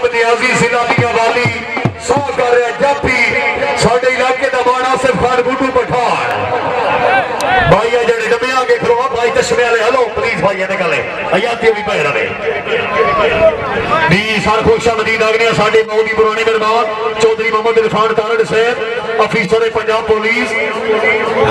साकब नियाजी सिलादिया वाली सौ कर रहा जाफी साडे इलाके का बाड़ा सिर्फ खान गुड्डू पठान भाई जड़े डबे आगे खड़ो भाई चश्मे वाले हेलो प्लीज भाई निकले अयाती भी पै रहे दी सर खुशामदीद आगने साडे मौदी पुराने मेहमान चौधरी मोहम्मद इरफान तारड़ साहब अफीसर पंजाब पुलिस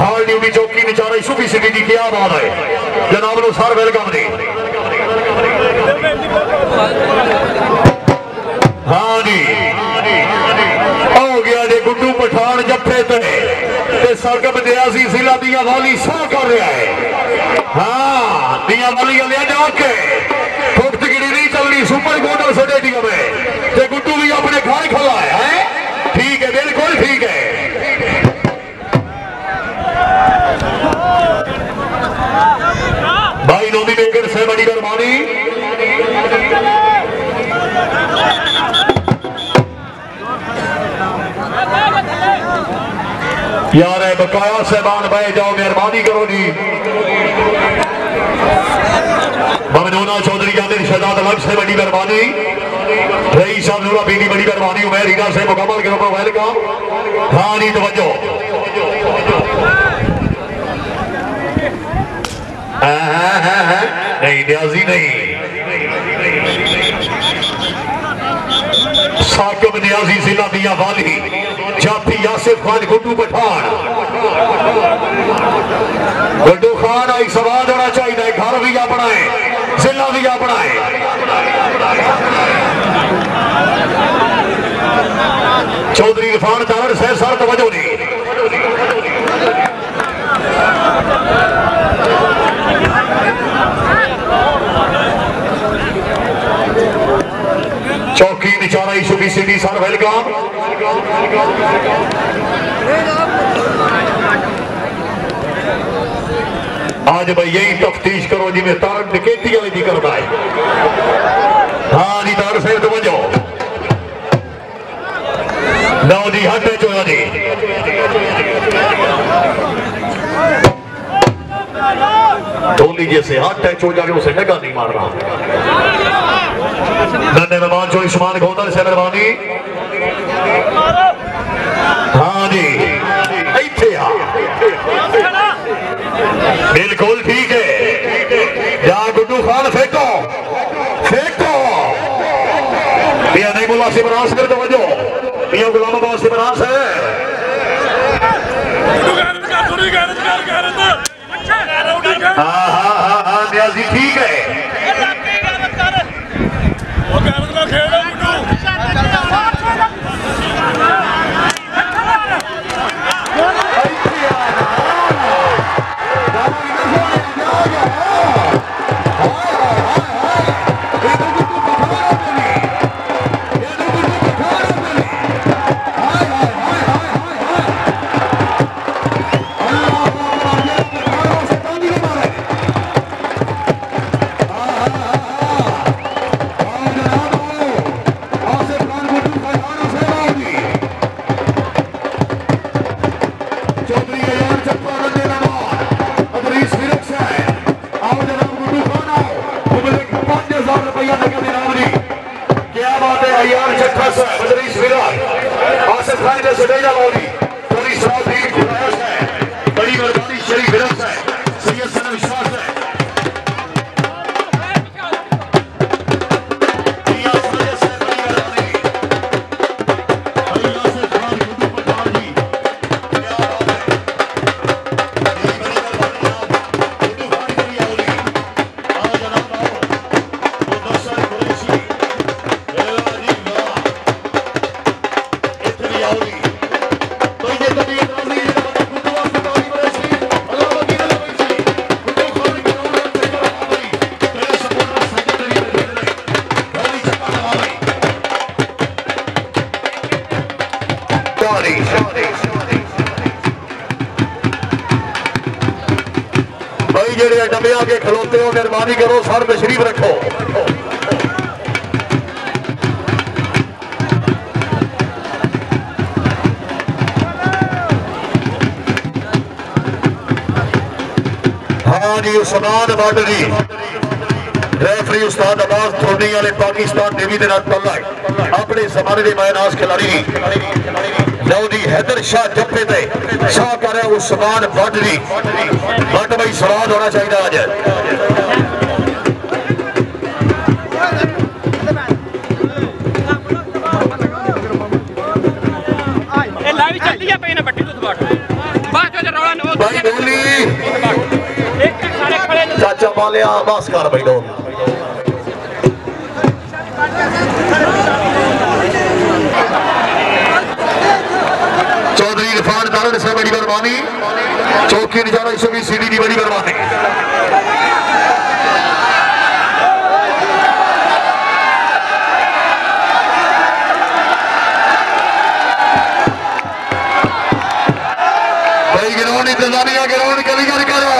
हाल ड्यूटी चौकी निचारा सूफी सिटी की क्या बात है जनाब नो सर वेलकम दी हाँ जी हो गया जे गुड्डू पठान जफे ते साकब नियाजी जिला दिया वाली सौ कर रहा है हाँ दिया वाली ले जाके पुख्तगिरी नहीं चलनी सुपर गोल्डन स्टेडियम में ते गुड्डू भी अपने घर खड़ा है ठीक है बिल्कुल ठीक है भाई नोमी मेकर से बड़ी मेहरबानी यार बकाया साहबान बह जाओ मेहरबानी करो जी ममनूना चौधरी जामिर शहजाद अलग से बड़ी मेहरबानी रईस साहब नूरा बीनी बड़ी मेहरबानी उमैर हीरा से मुकम्मल करो वेलकम हाँ जी तवज्जो नहीं न्याजी नहीं साकब नियाजी जिला दिया वाली जाफी यासिफ खान गुड्डू पठान गुड्डू खान आई सवाल होना चाहिए घर भी अपना है जिला भी अपना है चौधरी इरफान तारड़ साहब सर तवज्जो नहीं चौकी निचारा सूफी सिटी सर वेलकम आज भाई यही तफ्तीश करो जिम्मे तारड़ डकैती वाली दी करता है हाँ जी तारड़ साहब तवज्जो लो जी हट चोया जी टोली जैसे हाथ टैच हो जाके उसे डगा नहीं मार रहा नन्हे मेहमान जो इस्मान गोदल से मेहरबानी हाँ जी बिल्कुल ठीक है या गुड्डू खान फेंको फेंको पिया नहीं बोला सिमरान से तो वजो पिया गुलामाबाद सिमरान से हाँ हाँ हाँ हाँ नियाजी ठीक है भाई जेड़े डबे आके खलोते हो मेहरबानी करो सर तशरीफ रखो। हाँ जी उस्मान बाडरी रेफरी उस्ताद अब्बास धोनी वाले पाकिस्तान नेवी के नाल तल्ला अपने जमाने के मायनाज खिलाड़ी लो जी हैदर शाह जप्पे ते शाह कर रहा उस्मान भट्ट जी भट्ट भाई सवाद होना चाहिए अज चाचा मालिया बस कर भाई डोल चौधरी इरफान दारन से बड़ी बरमानी चौकी निजारा इसमें सीधी की बड़ी बरमानी भाई गिरौन इंतजामिया गिरौन कभी कर करो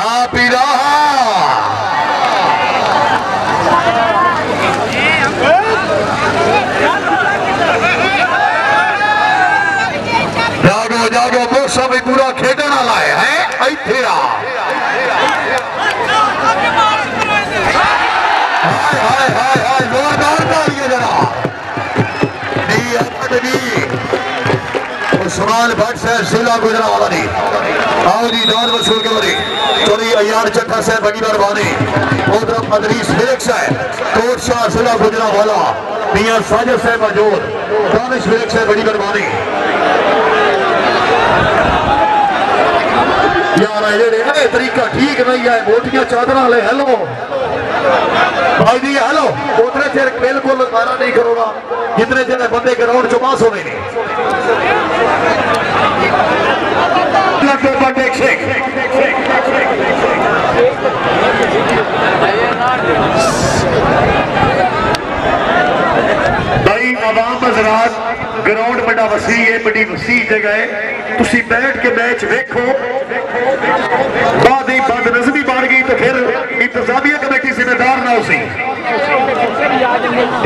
आप जागो जागो मौसम भी पूरा खेडन वाला है इत्थे आ हाय हाय हाय जोरदार तालियां जरा दी अहमद दी उस्मान भट्ट से जिला गुजरावाला दी आओ जी दान वसूल के बड़ी चौधरी अयार चट्टा से बड़ी मेहरबानी उधर अदरीस विरक से कोट शाह जिला गुजरावाला मियां साजिद से मौजूद दानिश विरक से बड़ी मेहरबानी यार ये तरीका ठीक नहीं है मोटियां चादर वाले हेलो भाई जी हेलो उतने चेर बिल्कुल गाना नहीं करोगा जितने चेर बंदे ग्राउंड चो पास होने नहीं भाई आवाम हज़रात ग्राउंड बड़ा वसी है बड़ी वसी जगह है तुसी बैठ के मैच देखो बाद ही बद नजमी बन गई तो फिर इंतजामिया कमेटी जिम्मेदार ना उसी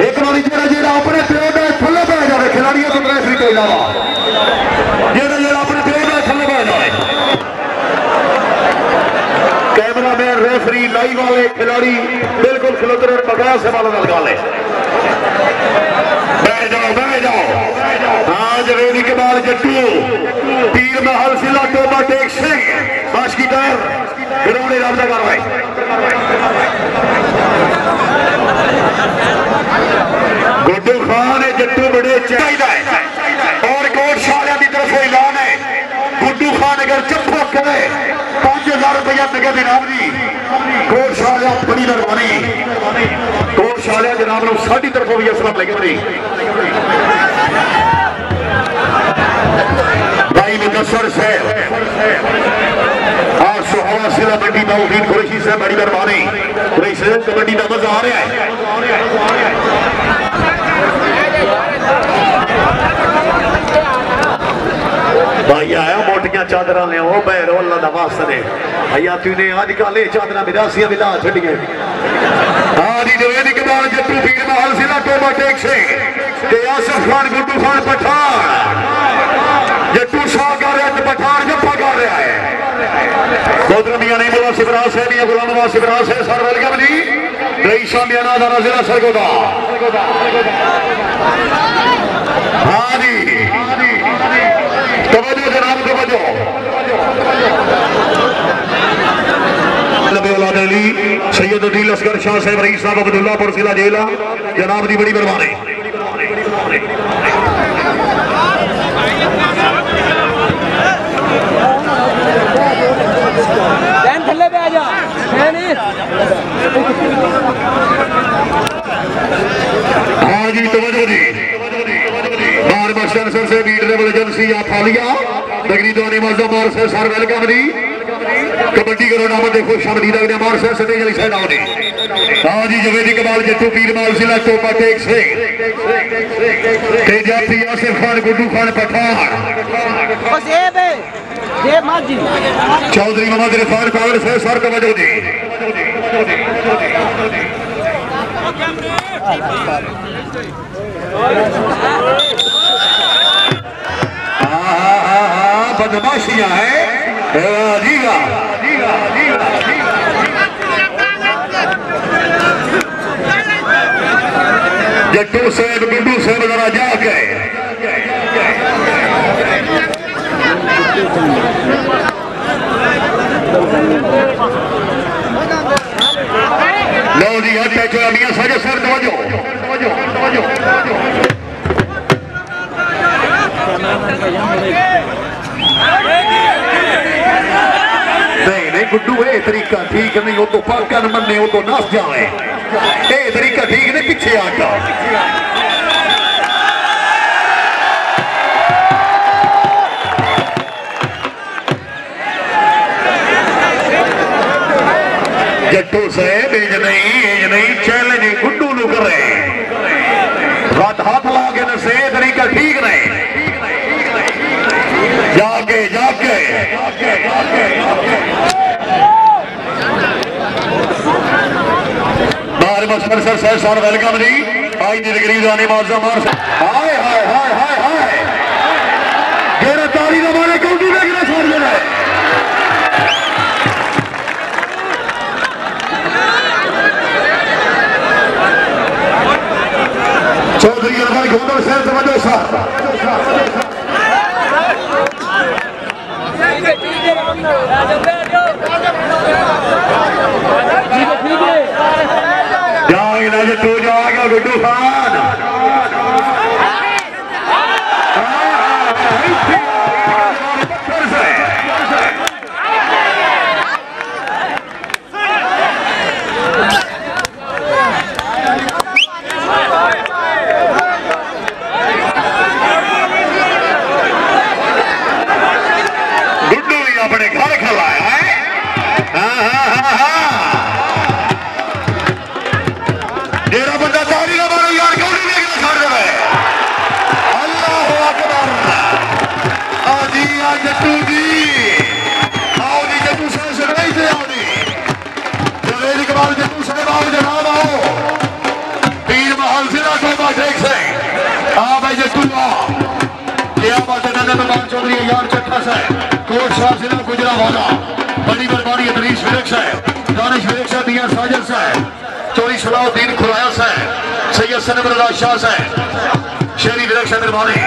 एक बारी जेड़ा अपने प्यो का थले पै जाए खिलाड़ियों को रेफरी तो इलावा जेड़ा अपने प्यो का थले पै जाए कैमरा मैन रेफरी लाइव वाले खिलाड़ी बिल्कुल खिलोते बगैर से वाला लगा ले बह जाओ आज वेदी के बाद जट्टू पीर महल जिला टोबा टेक सिंह बाशकीदार गिरौने राबता कर रहे गुड्डू खान जट्टू बड़े चाहिए और कोट शालिया की तरफ ऐलान है गुड्डू खान अगर चप्पो करे 5000 रुपया नगद इनाम दी कोट शालिया बड़ी मेहरबानी कोट शालिया जनाब लोग साड़ी तरफों भी असलम लगे बड़ी भाई मुदस्सर से आज सुहावा सिला मंडी बाउद्दीन कुरैशी से बड़ी मेहरबानी कुरैशी कबड्डी का मजा आ रहा है भाई आया मोटियां चादर ले बैरो अल्लाह दा वास्ता दे भैया तूने आजकल ये चादर विरासियां मिला छड़िए हाँ जी वेदी के बाद जट्टू पीर महल जिला टोबा टेक सिंह ते आसिफ खान गुड्डू खान पठान जट्टू शाह कर रहा है पठान जप्पा कर रहा है कोदरमिया नहीं बोला सिबरा से भी गुलाम नवाज सिबरा से सर वेलकम जी रईसा मियाना दाना जिला सरगोदा हाँ जी तवज्जो जनाब तवज्जो सैयद उद्दीन लश्कर शाह साहब रईस साहब अब्दुल्लापुर जिला जेला जनाब की बड़ी मेहरबानी हाँ जी तवज्जो जी बार बख्शन सर से बीट लेवल एजेंसी या फालिया दगनी दवानी मज़ा मार से सर वेलकम जी कबड्डी करो नाम देखो शामदी दगने मार से सटे जली साइड आओ हाँ जी जवेदी कमाल जट्टू पीर माल जिला टोपा टेक सिंह तेजाती आसिफ खान गुड्डू खान पठान चौधरी मोहम्मद इरफान कागड़ से सर तवज्जो जी बदमाशियां है जट्टू साहब गुड्डू साहब जरा जाके लो जी हटे चला मियां साजे सर तवज्जो नहीं गुड्डू ये तरीका ठीक नहीं वो तो पाकर मन्ने वो तो नस जाए ये तरीका ठीक नहीं पीछे आटा जट्टू साहब एज नहीं चैलेंज गुड्डू नु करे हाथ ला के नसे तरीका ठीक नहीं जाके बाहर मस्कर सर वेलकम जी आज दी गरीब जाने माजा मार हाय हाय हाय हाय हाय जेरा ताली दा मारे कौंटी देखना छोड़ देना चौधरी भाई घोटल शहर समझो सर जाएगा तू जाएगा गुड्डू खान अपने घर खिलाया है मेरा बंदा तारी का मारो यार क्यों नहीं देखना छोड़ दे अल्लाह अकबर आजी आ जट्टू जी आओ जी जट्टू साहब से नहीं थे आओ जी जवेद इकबाल जट्टू साहब आओ जनाब आओ पीर महल जिला शोभा शेख से आ भाई जट्टू क्या बात है नंदन मान चौधरी यार चट्टा से कोट शाह जिला गुजरावाला बड़ी बरबारी अदरीश विरक्ष है दानिश विरक्ष है दिया साजल से चौरी सलाउद्दीन खुराया से सैयद सनबरदा शाह से शेरी विरक्ष निर्माणी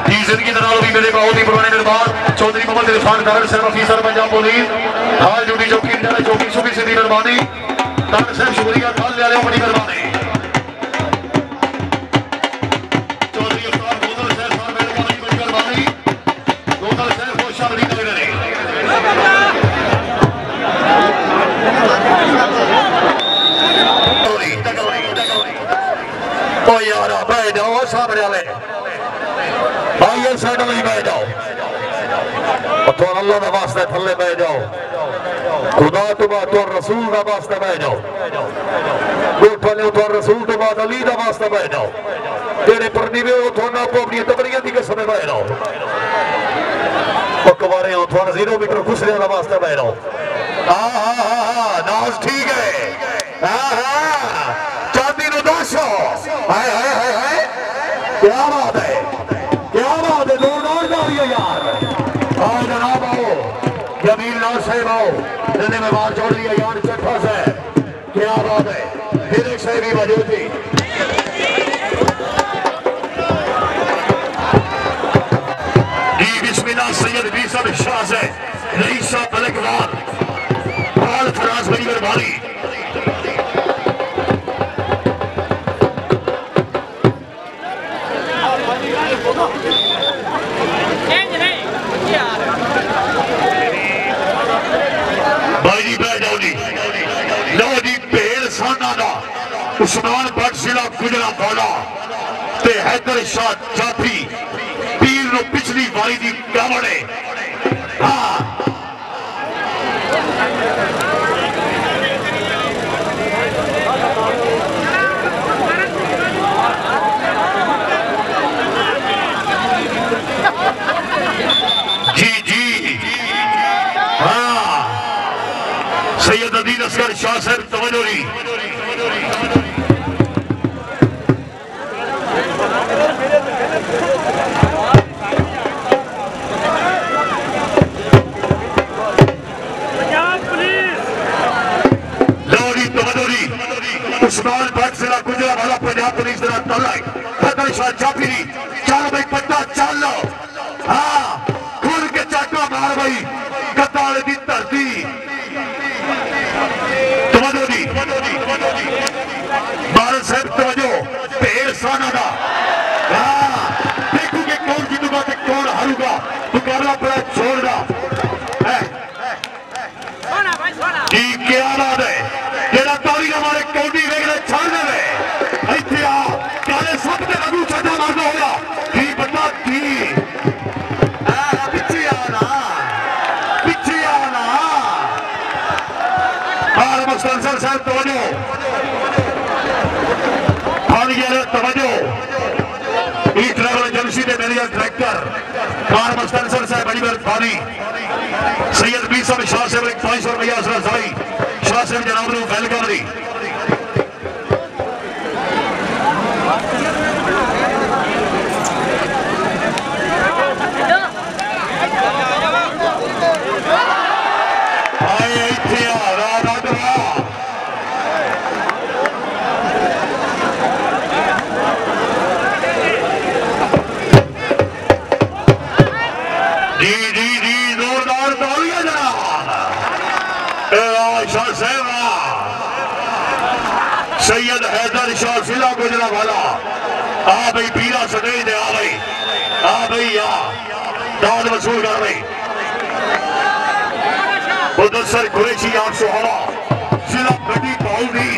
की जिंदगी दराल भी मेरे बहुत ही पुराने निर्माण चौधरी मोहम्मद इरफान कारण से अफीसर पंजाब पुलिस हाल ड्यूटी चौकी चौकी सुबी सिद्धि निर्माणी तान साहब शुक्रिया काल ले आए बड़ी निर्माणी सामने वाले भाई साइड में बह जाओ तो अल्लाह का वास्ते थल्ले बह जाओ खुदा तो बाद तो रसूल का वास्ते बह जाओ उठने तो रसूल तो बाद अली का वास्ते बह जाओ जेड़े परनीवे हो तो ना अपनी तबरिया की कसम बह जाओ पकवारे हो तो 0 मीटर खुसरे का वास्ते बह जाओ नाज ठीक है चांदी नु 200 हाय हाय हाय हाय क्या बात है दौड़ जाओ यार आओ जनाब आओ जमील नाज साहब आओ जिन्हें में बात छोड़ दिया यार चट्ठा से क्या बात है फिर एक साहब भी मौजूद थी जी बिस्मिल्लाह सैयद बीसर शाह से रईस साहब मलकवार हाल फराज बड़ी मेहरबानी उस्मान भट्ट जिला गुजरांवाला ते हैदर शाह जाफरी पीर नो पिछली बारी दी कावड़े जी हाँ सैयद अदील असगर शाह साहब तवज्जो तेरा तलक खतर शाह जाफरी चल भाई पट्टा चल हाँ खुल के चाटा मार भाई कताले की धरती तवज्जो दी भारत साहब तवज्जो ढेर साना का हाँ देखोगे कौन जीतूगा तो कौन हारूगा मुकाबला बड़ा जोरदार की क्या बात है जेड़ा ताली हमारे कौडी वेगले छड़ देवे इथे आ काले सब ते अगू छड़ा मारदा होया की बता की पीछे आना और मुस्तफा साहब तवज्जो खाली ये तवज्जो ई ट्रैवल एजेंसी के मैनेजर डायरेक्टर कार मुस्तफा साहब बड़ी मेहरबानी सैयद बी साहब शाह साहब 500 रुपया असरा साई शाह साहब जनाब ਨੂੰ वेलकम दी आए इथे आ राधा जी जोरदार तालियां जनाब शाह साहब सैयद हैदर शाह जिला गुजरा वाला आ भाई पीरा सटेज दे आ भाई आ दाद वसूल कर भाई मुदस्सर कुरैशी 800 हवा जिला गड्डी पाउडी